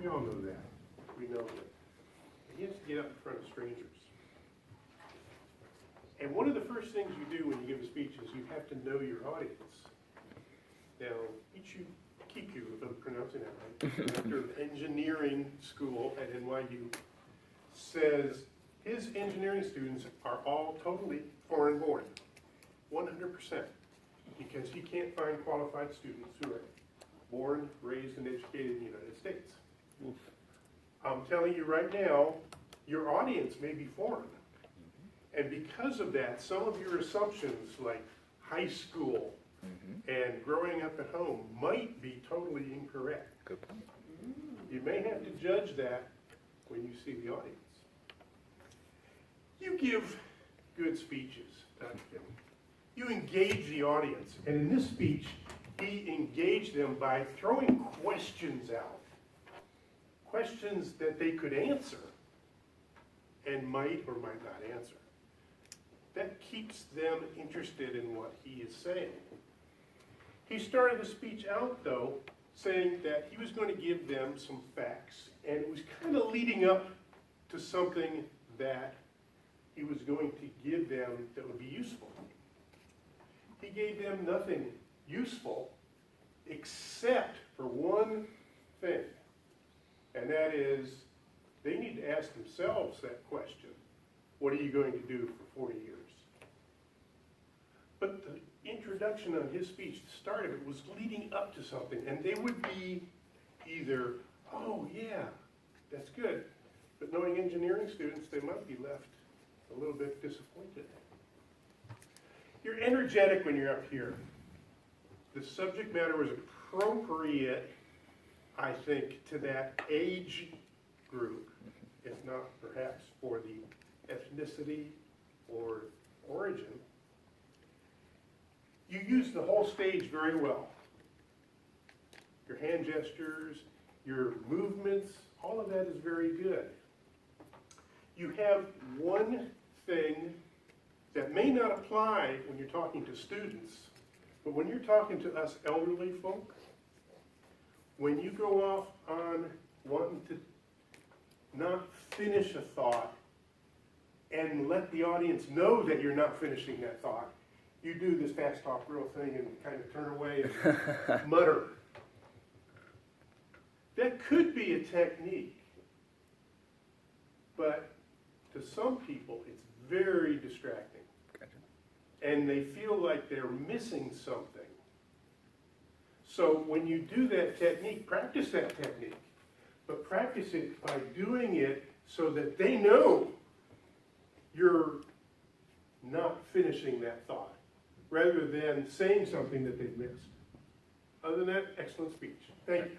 We all know that. We know that. And he has to get up in front of strangers. And one of the first things you do when you give a speech is you have to know your audience. Now, Kiku, if I'm pronouncing that right, director of engineering school at NYU, says his engineering students are all totally foreign born, 100%, because he can't find qualified students who are born, raised, and educated in the United States. Oof. I'm telling you right now, your audience may be foreign. And because of that, some of your assumptions, like high school and growing up at home, might be totally incorrect. Good point. You may have to judge that when you see the audience. You give good speeches, Dr. Kim. You engage the audience. And in this speech, he engaged them by throwing questions out. Questions that they could answer and might or might not answer. That keeps them interested in what he is saying. He started the speech out, though, saying that he was going to give them some facts, and it was kind of leading up to something that he was going to give them that would be useful. He gave them nothing useful except for one thing, and that is they need to ask themselves that question. What are you going to do for 40 years? But the introduction of his speech, the start of it, was leading up to something, and they would be either, oh yeah, that's good, but knowing engineering students, they might be left a little bit disappointed. You're energetic when you're up here. The subject matter was appropriate, I think, to that age group, if not perhaps for the ethnicity or origin. You use the whole stage very well. Your hand gestures, your movements, all of that is very good. You have one thing that may not apply when you're talking to students, but when you're talking to us elderly folk, when you go off on wanting to not finish a thought and let the audience know that you're not finishing that thought, you do this fast talk real thing and kind of turn away and mutter. That could be a technique, but to some people it's very distracting. Gotcha. And they feel like they're missing something. So when you do that technique, practice that technique, but practice it by doing it so that they know you're not finishing that thought, rather than saying something that they've missed. Other than that, excellent speech. Thank you.